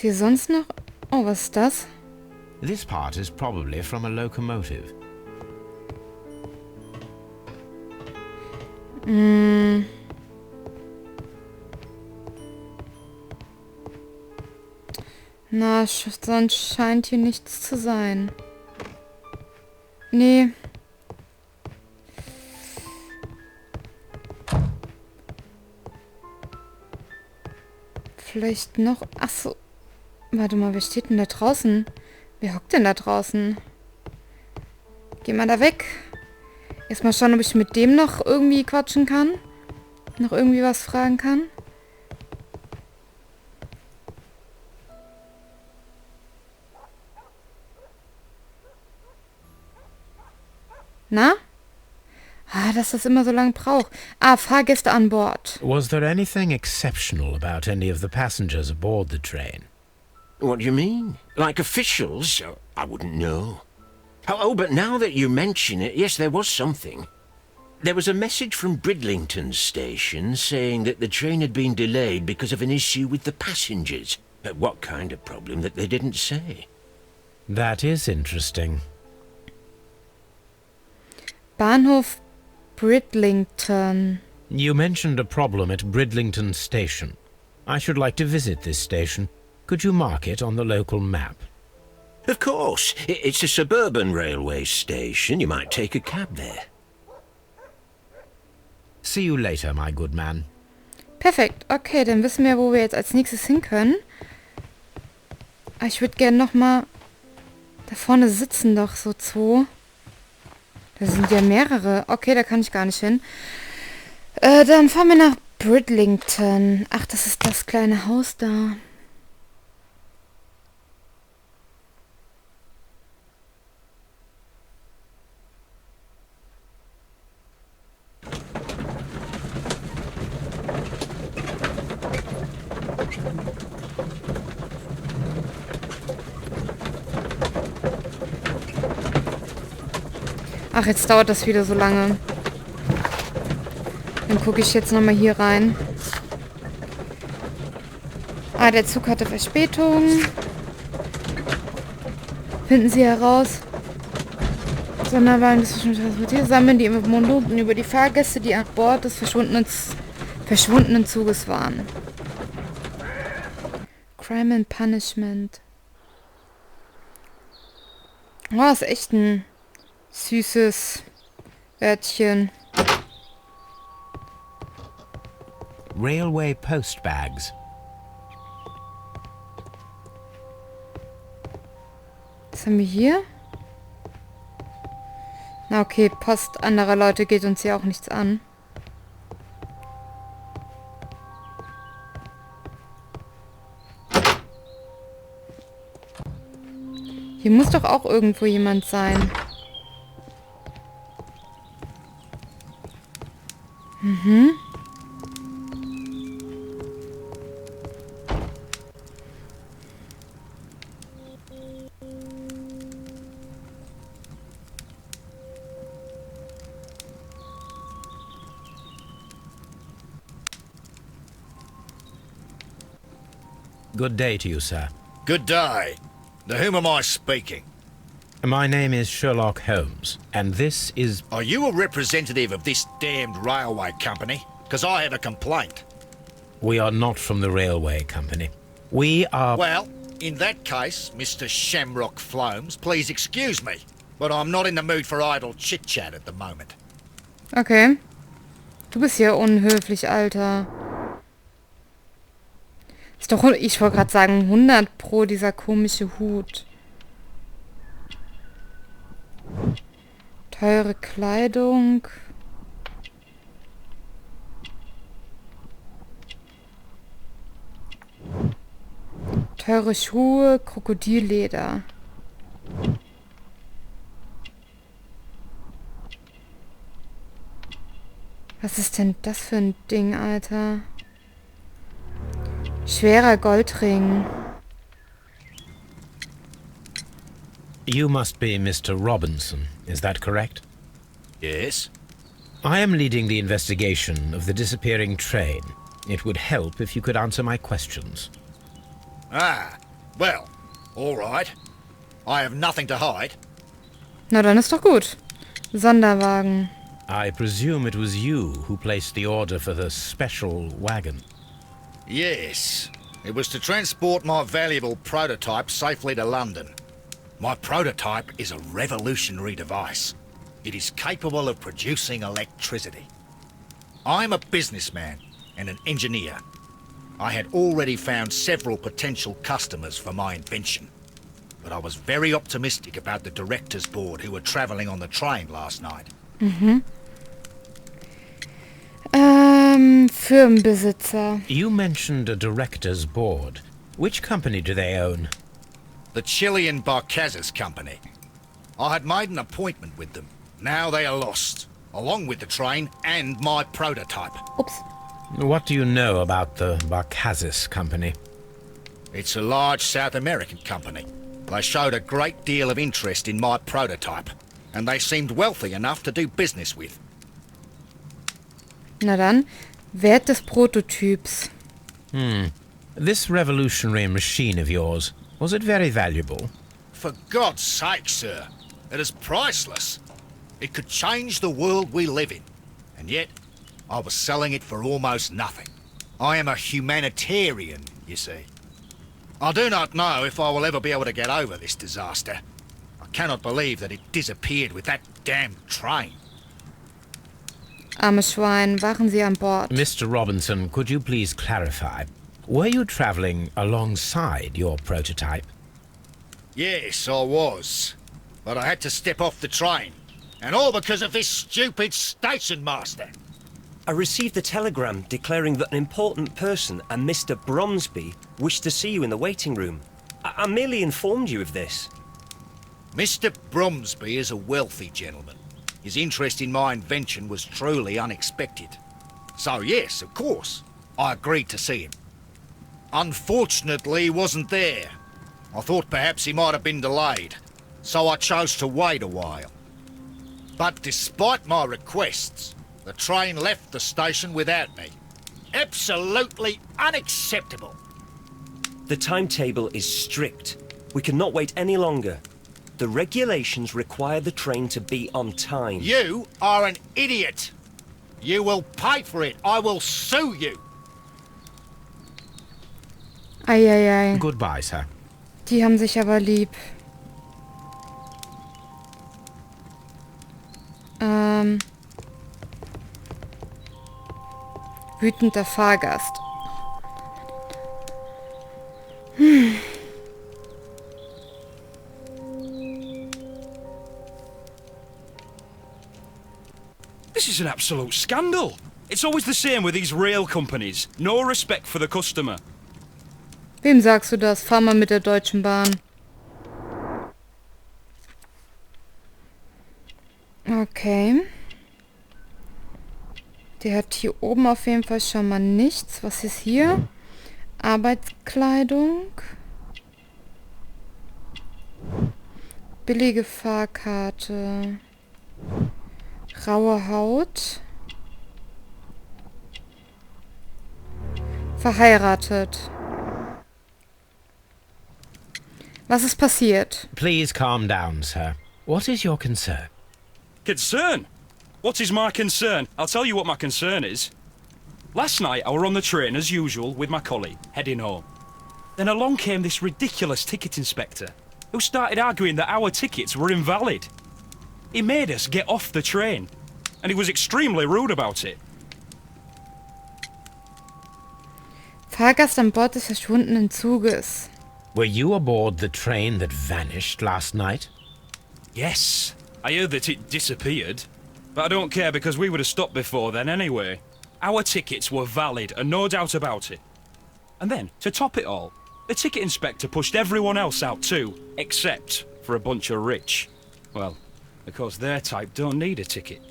hier sonst noch? Oh, was ist das? This part is probably from a locomotive. Na, sonst scheint hier nichts zu sein. Nee. Vielleicht noch... Ach so. Warte mal, wer steht denn da draußen? Wer hockt denn da draußen? Geh mal da weg. Erstmal schauen, ob ich mit dem noch irgendwie quatschen kann. Noch irgendwie was fragen kann. Na? Dass das immer so lange braucht. Fahrgäste an Bord. Was there anything exceptional about any of the passengers aboard the train? What do you mean? Like officials? I wouldn't know. Oh, but now that you mention it, yes, there was something. There was a message from Bridlington Station saying that the train had been delayed because of an issue with the passengers. What kind of problem that they didn't say? That is interesting. Bahnhof Bridlington. You mentioned a problem at Bridlington Station. I should like to visit this station. Could you mark it on the local map? Of course. It's a suburban railway station. You might take a cab there. See you later, my good man. Perfekt. Okay, dann wissen wir, wo wir jetzt als nächstes hin können. Ich würde gerne nochmal... Da vorne sitzen doch so zwei. Da sind ja mehrere. Okay, da kann ich gar nicht hin. Dann fahren wir nach Bridlington. Ach, das ist das kleine Haus da. Ach, jetzt dauert das wieder so lange. Dann gucke ich jetzt nochmal hier rein. Der Zug hatte Verspätung. Finden Sie heraus. Sonderwagen des Transportiers sammeln die Informationen über die Fahrgäste, die an Bord des verschwundenen Zuges waren. Crime and Punishment. Oh, ist echt ein süßes Örtchen. Railway postbags. Was haben wir hier? Na okay, Post anderer Leute geht uns hier auch nichts an. Hier muss doch auch irgendwo jemand sein. Good day to you, sir. Good day. To whom am I speaking? My name is Sherlock Holmes, and this is... Are you a representative of this damned railway company? Because I have a complaint. We are not from the railway company. We are... Well, in that case, Mr. Shamrock Flomes, please excuse me, but I'm not in the mood for idle chit-chat at the moment. Okay. Du bist ja unhöflich, Alter. Ist doch... Ich wollte gerade sagen, 100 Pro dieser komische Hut. Teure Kleidung. Teure Schuhe, Krokodilleder. Was ist denn das für ein Ding, Alter? Schwerer Goldring. You must be Mr. Robinson, is that correct? Yes? I am leading the investigation of the disappearing train. It would help if you could answer my questions. Ah, Well, all right. I have nothing to hide. Na, dann ist doch gut. Sonderwagen. I presume it was you who placed the order for the special wagon. Yes. It was to transport my valuable prototype safely to London. My prototype is a revolutionary device. It is capable of producing electricity. I'm a businessman and an engineer. I had already found several potential customers for my invention. But I was very optimistic about the directors' board who were travelling on the train last night. Firmenbesitzer. You mentioned a director's board. Which company do they own? The Chilean Barcazas Company. I had made an appointment with them. Now they are lost, along with the train and my prototype. Ups. What do you know about the Barcazas company? It's a large South American company. They showed a great deal of interest in my prototype, and they seemed wealthy enough to do business with. Na dann, Wert des Prototyps. This revolutionary machine of yours, was it very valuable? For God's sake, sir, it is priceless. It could change the world we live in, and yet I was selling it for almost nothing. I am a humanitarian, you see. I do not know if I will ever be able to get over this disaster. I cannot believe that it disappeared with that damn train. Armes Schwein, waren Sie an Bord? Mr. Robinson, could you please clarify? Were you travelling alongside your prototype? Yes, I was. But I had to step off the train. And all because of this stupid station master. I received a telegram declaring that an important person, a Mr. Bromsby, wished to see you in the waiting room. I merely informed you of this. Mr. Bromsby is a wealthy gentleman. His interest in my invention was truly unexpected. So yes, of course, I agreed to see him. Unfortunately, he wasn't there. I thought perhaps he might have been delayed, so I chose to wait a while. But despite my requests, the train left the station without me. Absolutely unacceptable. The timetable is strict. We cannot wait any longer. The regulations require the train to be on time. You are an idiot. You will pay for it. I will sue you. Eieiei. Goodbye, sir. Die haben sich aber lieb. Wütender Fahrgast. This is an absolute scandal. It's always the same with these rail companies. No respect for the customer. Wem sagst du das? Fahr mal mit der Deutschen Bahn. Okay. Der hat hier oben auf jeden Fall schon mal nichts. Was ist hier? Arbeitskleidung. Billige Fahrkarte. Raue Haut. Verheiratet. Was ist passiert? Please calm down, sir. What is your concern? Concern? What is my concern? I'll tell you what my concern is. Last night I were on the train as usual with my colleague, heading home. Then along came this ridiculous ticket inspector, who started arguing that our tickets were invalid. He made us get off the train, and he was extremely rude about it. Fahrgast an Bord des verschwundenen Zuges. Were you aboard the train that vanished last night? Yes, I heard that it disappeared. But I don't care because we would have stopped before then anyway. Our tickets were valid and no doubt about it. And then, to top it all, the ticket inspector pushed everyone else out too, except for a bunch of rich. Well, because their type don't need a ticket.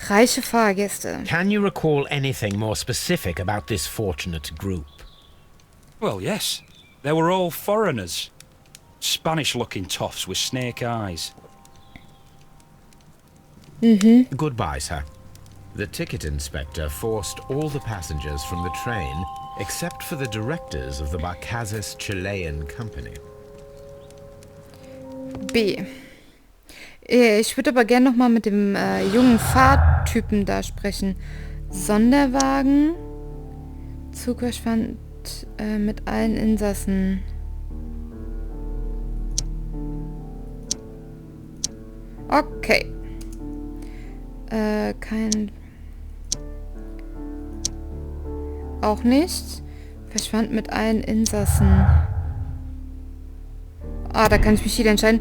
Reiche Fahrgäste. Can you recall anything more specific about this fortunate group? Well, yes. They were all foreigners. Spanish-looking toffs with snake eyes. Goodbye, sir. The ticket inspector forced all the passengers from the train except for the directors of the Barkazes Chilean Company. B. Ich würde aber gerne nochmal mit dem jungen Fahrtypen da sprechen. Sonderwagen. Zug verschwand mit allen Insassen. Okay. Kein... Auch nicht. Verschwand mit allen Insassen. Ah, da kann ich mich wieder entscheiden.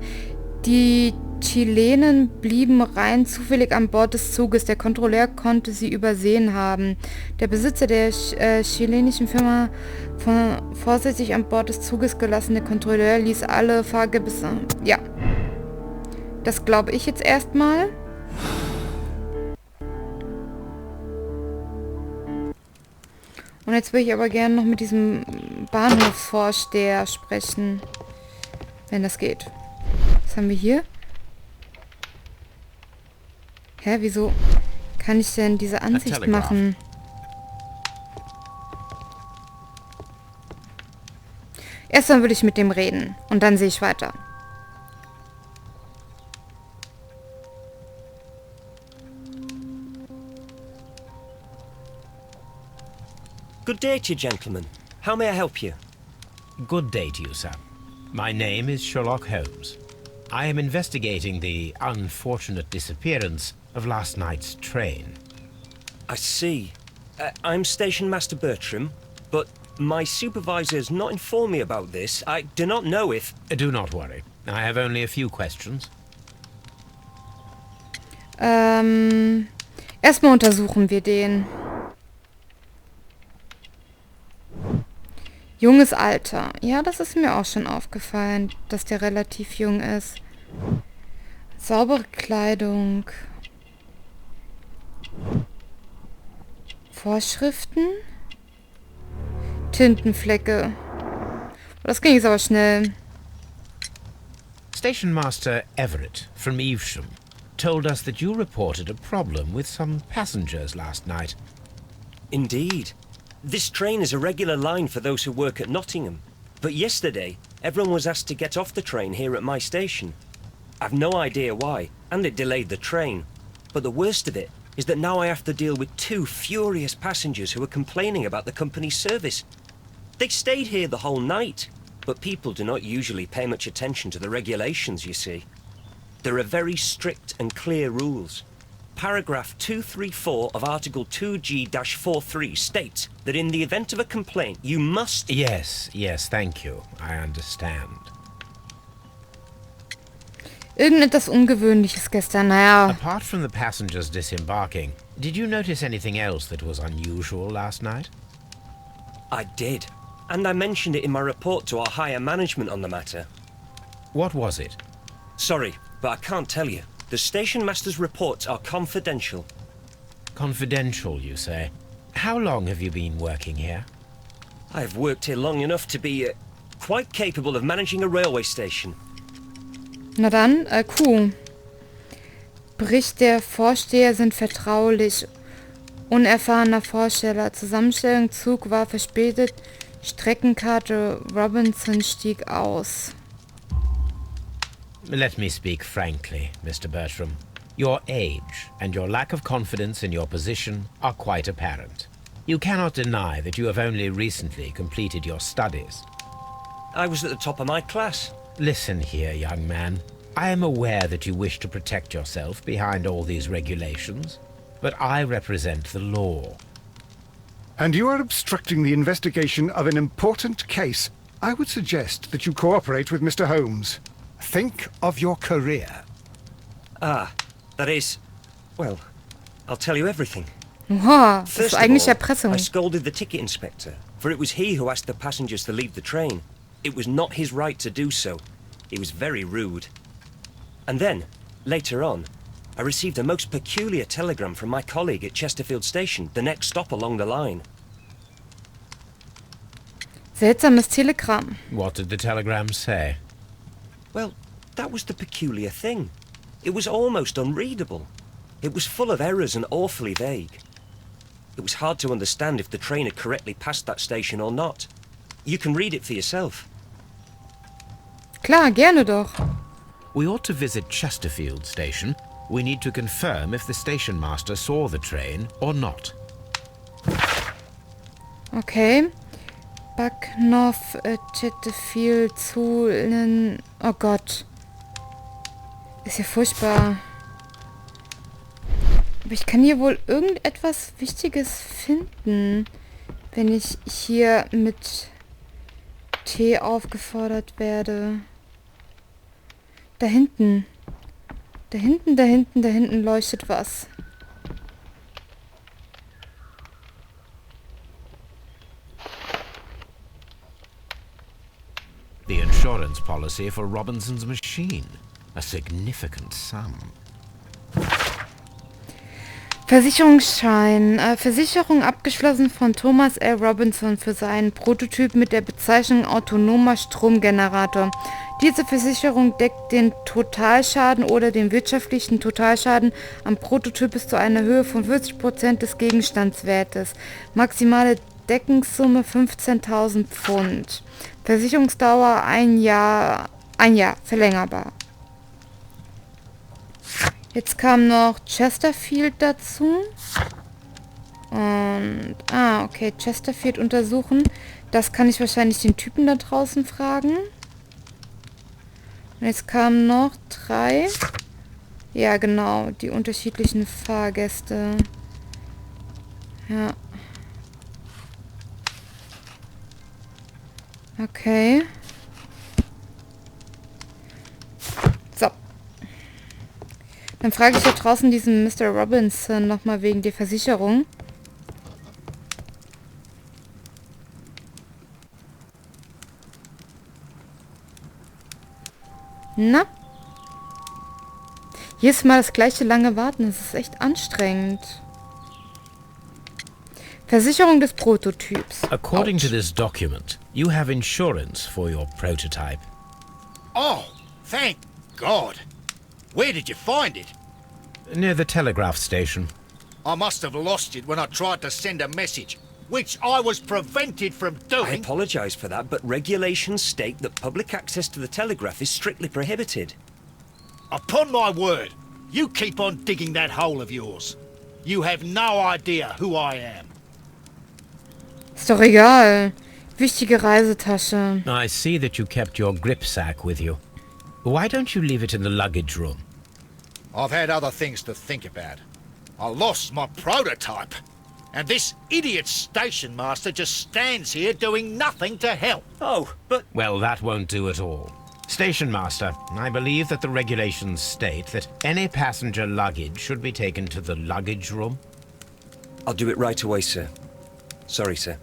Die Chilenen blieben rein zufällig an Bord des Zuges. Der Kontrolleur konnte sie übersehen haben. Der Besitzer der chilenischen Firma vorsätzlich an Bord des Zuges gelassen. Der Kontrolleur ließ alle Fahrgäste... Ja. Das glaube ich jetzt erstmal. Und jetzt würde ich aber gerne noch mit diesem Bahnhofsvorsteher sprechen. Wenn das geht. Was haben wir hier? Hä, wieso kann ich denn diese Ansicht machen? Erstmal würde ich mit dem reden. Und dann sehe ich weiter. Good day to you, gentlemen. How may I help you? Good day to you, sir. My name is Sherlock Holmes. I am investigating the unfortunate disappearance of last night's train. I see. I'm Station Master Bertram, but my supervisor has not informed me about this. I do not know if... Do not worry. I have only a few questions. Erstmal untersuchen wir den. Junges Alter. Ja, das ist mir auch schon aufgefallen, dass der relativ jung ist. Saubere Kleidung. Vorschriften. Tintenflecke. Das ging jetzt aber schnell. Station Master Everett from Evesham told us that you reported a problem with some passengers last night. Indeed. This train is a regular line for those who work at Nottingham. But yesterday, everyone was asked to get off the train here at my station. I've no idea why, and it delayed the train. But the worst of it is that now I have to deal with two furious passengers who are complaining about the company's service. They stayed here the whole night, but people do not usually pay much attention to the regulations, you see. There are very strict and clear rules. Paragraph 234 of Article 2G-43 states that in the event of a complaint, you must... Yes, thank you. I understand. Irgendetwas Ungewöhnliches gestern, naja. Apart from the passengers disembarking, did you notice anything else that was unusual last night? I did. And I mentioned it in my report to our higher management on the matter. What was it? Sorry, but I can't tell you. The station master's reports are confidential. Confidential, you say? How long have you been working here? I have worked here long enough to be quite capable of managing a railway station. Na dann, Q. Bericht der Vorsteher sind vertraulich. Unerfahrener Vorsteller. Zusammenstellung Zug war verspätet. Streckenkarte Robinson stieg aus. Let me speak frankly, Mr. Bertram. Your age and your lack of confidence in your position are quite apparent. You cannot deny that you have only recently completed your studies. I was at the top of my class. Listen here, young man. I am aware that you wish to protect yourself behind all these regulations, but I represent the law. And you are obstructing the investigation of an important case. I would suggest that you cooperate with Mr. Holmes. Think of your career. Ah, that is... Well, I'll tell you everything. Oha, das ist First eigentlich of all, Erpressung. I scolded the ticket inspector, for it was he who asked the passengers to leave the train. It was not his right to do so. He was very rude. And then, later on, I received a most peculiar telegram from my colleague at Chesterfield Station, the next stop along the line. Seltsames Telegramm. What did the telegram say? Well, that was the peculiar thing. It was almost unreadable. It was full of errors and awfully vague. It was hard to understand if the train had correctly passed that station or not. You can read it for yourself. Klar, gerne doch. We ought to visit Chesterfield Station. We need to confirm if the station master saw the train or not. Okay. Bucknoff, Chesterfield, Zulen... Oh Gott. Ist ja furchtbar. Aber ich kann hier wohl irgendetwas Wichtiges finden, wenn ich hier mit T aufgefordert werde. Da hinten. Da hinten leuchtet was. The insurance policy for Robinson's machine. A significant sum. Versicherungsschein. Versicherung abgeschlossen von Thomas L. Robinson für seinen Prototyp mit der Bezeichnung autonomer Stromgenerator. Diese Versicherung deckt den Totalschaden oder den wirtschaftlichen Totalschaden am Prototyp bis zu einer Höhe von 40% des Gegenstandswertes. Maximale Deckungssumme 15.000 Pfund. Versicherungsdauer ein Jahr verlängerbar. Jetzt kam noch Chesterfield dazu. Und, okay, Chesterfield untersuchen. Das kann ich wahrscheinlich den Typen da draußen fragen. Und jetzt kamen noch 3. Ja, genau, die unterschiedlichen Fahrgäste. Ja. Okay. So. Dann frage ich hier draußen diesen Mr. Robinson nochmal wegen der Versicherung. Na? Hier ist mal das gleiche lange Warten. Das ist echt anstrengend. Versicherung des Prototyps. According to this document, you have insurance for your prototype. Oh, thank God. Where did you find it? Near the telegraph station. I must have lost it when I tried to send a message, which I was prevented from I doing. apologise for that, but regulations state that public access to the telegraph is strictly prohibited. Upon my word, you keep on digging that hole of yours. You have no idea who I am. Ist doch egal. Wichtige Reisetasche. I see that you kept your gripsack with you. Why don't you leave it in the luggage room? I've had other things to think about. I lost my prototype. And this idiot station master just stands here doing nothing to help. Oh, but... Well, that won't do at all. Station Master, I believe that the regulations state that any passenger luggage should be taken to the luggage room. I'll do it right away, sir. Sorry, sir.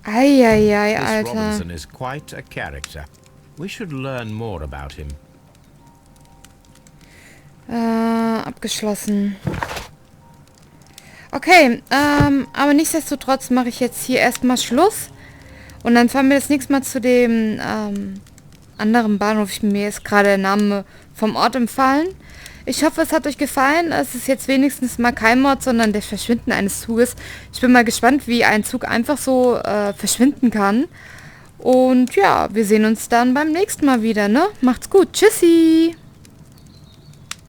Eieiei, This Alter. Robinson is quite a character. We should learn more about him. Abgeschlossen. Okay, aber nichtsdestotrotz mache ich jetzt hier erstmal Schluss. Und dann fahren wir das nächste Mal zu dem anderen Bahnhof. Mir ist gerade der Name vom Ort empfallen. Ich hoffe, es hat euch gefallen. Es ist jetzt wenigstens mal kein Mord, sondern das Verschwinden eines Zuges. Ich bin mal gespannt, wie ein Zug einfach so verschwinden kann. Und ja, wir sehen uns dann beim nächsten Mal wieder, ne? Macht's gut. Tschüssi!